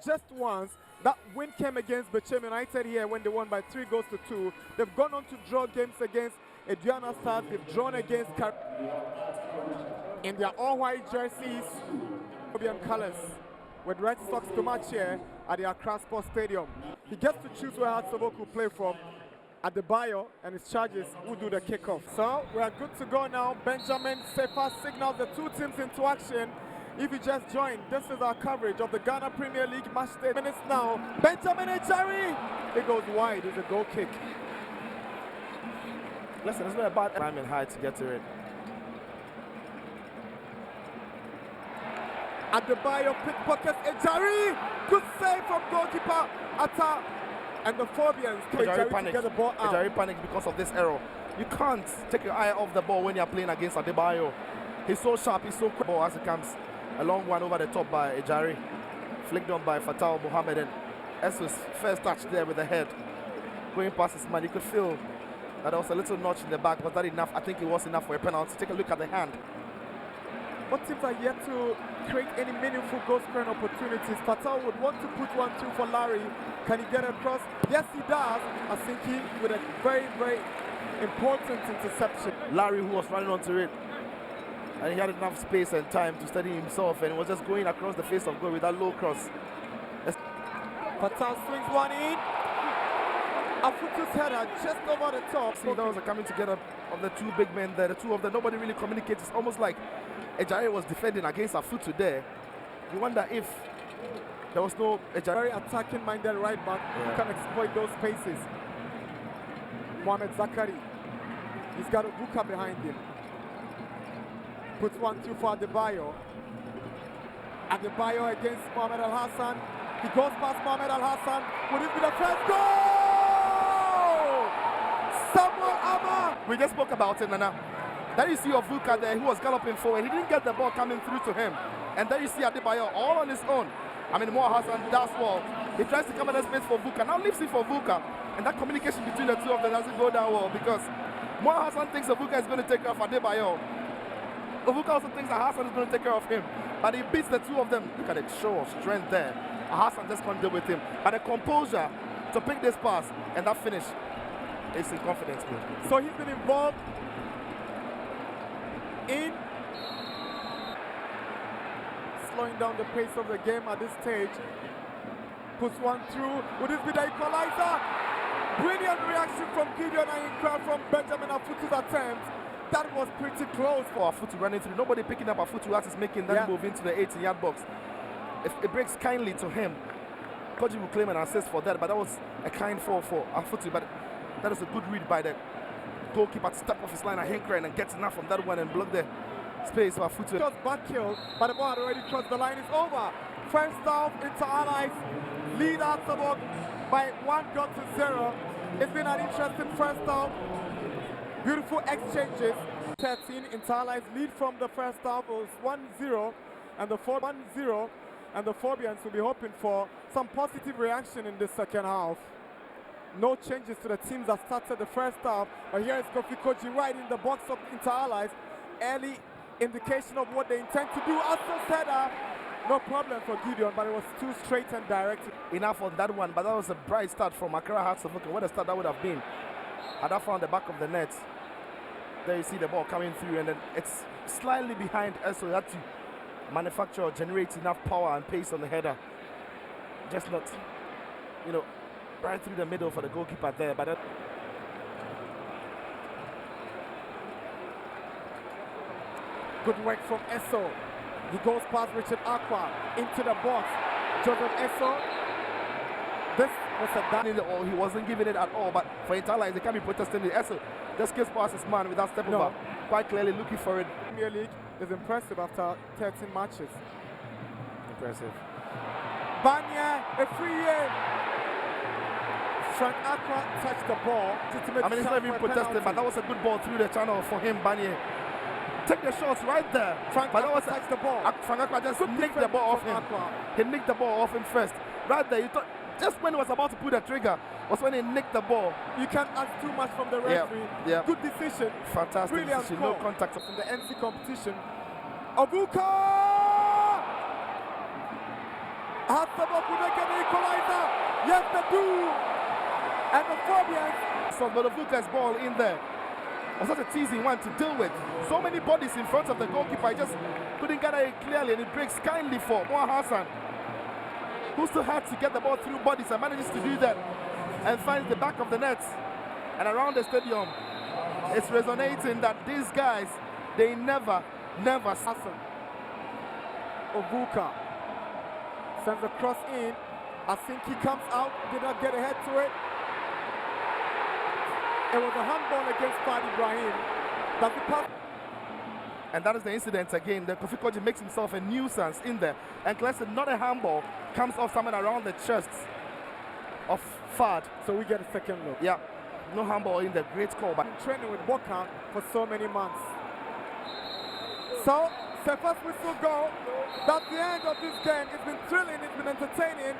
just once. That win came against Bechem United here when they won by 3 goals to 2. They've gone on to draw games against Aduana Stars. They've drawn against in their all-white jerseys, Caribbean colors, with Red Sox to match here at the Accra Sports Stadium. He gets to choose where Hatsabok will play from. Adebayo and his charges will do the kickoff. So we are good to go now. Benjamin Sefa signals the two teams into action. If you just joined, this is our coverage of the Ghana Premier League match day. Minutes now. Benjamin Ejari. It goes wide. It's a goal kick. Listen, it's not a bad time and high to get to it. Adebayo pickpockets Ejari. Good save from goalkeeper Atta. And the Phobians Ejari to get the ball out. Ejari panics because of this error. You can't take your eye off the ball when you're playing against Adebayo. He's so sharp, he's so quick. As it comes, a long one over the top by Ejari. Flicked on by Fatal Mohammed. And Esso's first touch there with the head. Going past his man, you could feel that there was a little notch in the back. Was that enough? I think it was enough for a penalty. Take a look at the hand. What teams are yet to create any meaningful goal scoring opportunities? Fatal would want to put 1-2 for Larry. Can he get across? Yes, he does. Asinki with a very, very important interception. Larry, who was running onto it, and he had enough space and time to steady himself, and was just going across the face of goal with that low cross. Fatal swings one in. Afutu's header just over the top. See, those are coming together of the two big men there. The two of them, nobody really communicates. It's almost like Ejari was defending against Afutu there. You wonder if there was no Ejari. Very attacking-minded right back who can exploit those spaces. Mohamed Zakari. He's got a Buka behind him. Puts 1-2 for Adebayo. Adebayo against Mohamed Al Hassan. He goes past Mohamed Al Hassan. Would it be the first goal? Samuel Ama. We just spoke about it, Nana. There you see Ovuka there, who was galloping forward. He didn't get the ball coming through to him. And there you see Adebayo all on his own. I mean, Mohamed Hassan does well. He tries to come in the space for Vuka. Now leaves it for Vuka. And that communication between the two of them doesn't go down well because Mohamed Hassan thinks Ovuka is going to take care of Adebayo. Ovuka also thinks that Hassan is going to take care of him. But he beats the two of them. Look at the show of strength there. Hassan just can't deal with him. But the composure to pick this pass and that finish is in confidence. So he's been involved in slowing down the pace of the game at this stage. Puts one through. Would this be the equalizer? Brilliant reaction from Gideon Ayinkra from Benjamin Afutu's attempt. That was pretty close for Afutu running through. Nobody picking up Afutu as he's making that move into the 18-yard box. If it breaks kindly to him, Koji will claim an assist for that, but that was a kind fall for Afutu. But that is a good read by the goalkeeper to step off his line and Hinkra and get enough from that one and block the space for Afutu. It was back kill, but the ball had already crossed the line. It's over. First half, Inter Allies lead Hatsabok by 1-0. It's been an interesting first half. Beautiful exchanges. 13 Inter Allies lead from the first half. It was 1-0 and the 1-0. And the Phobians will be hoping for some positive reaction in the second half. No changes to the teams that started the first half. But here is Kofi Koji right in the box of Inter Allies. Early indication of what they intend to do. Also said, no problem for Gideon, but it was too straight and direct. Enough on that one, but that was a bright start from Accra Hatsabok. What a start that would have been. Had that found the back of the net. There you see the ball coming through, and then it's slightly behind us, so you have to manufacture or generate enough power and pace on the header. Just not, right through the middle for the goalkeeper there. But good work from Esso. He goes past Richard Aqua into the box. Joseph Esso. This was a he wasn't giving it at all. But for Inter Allies, they can't be protesting it. Esso just gets past his man without stepping back. Quite clearly looking for it. Premier League is impressive after 13 matches. Impressive. Banya, a free year. Frank Aqua touched the ball. I mean, he's not even protesting, but that was a good ball through the channel for him, Banya. Take the shots right there. Frank Aqua touched the ball. Frank Aqua just nicked the ball off him. He nicked the ball off him first. Right there, you thought, just when he was about to pull the trigger, was when he nicked the ball. You can't ask too much from the referee. Good decision. Fantastic Brilliant decision. Score. No contact. In the NC competition. Ovuka! Hasselhoff will they get the equalizer? Yes, they do. And the Fabians. So Vuka's ball in there was such a teasing one to deal with. So many bodies in front of the goalkeeper. I just couldn't get it clearly, and it breaks kindly for Moa Hassan, who still had to get the ball through bodies and manages to do that and finds the back of the net. And around the stadium, it's resonating that these guys, they never Hassan. Ovuka sends a cross in. I think he comes out, did not get ahead to it. It was a handball against Fadi Ibrahim. Does it pass? And that is the incident again. The Kofi Koji makes himself a nuisance in there. And Cleston, not a handball, comes off someone around the chest of Fad. So we get a second look. Yeah, no handball in the great call. But Training with Boca for so many months. So, the first whistle go. That's the end of this game. It's been thrilling, it's been entertaining.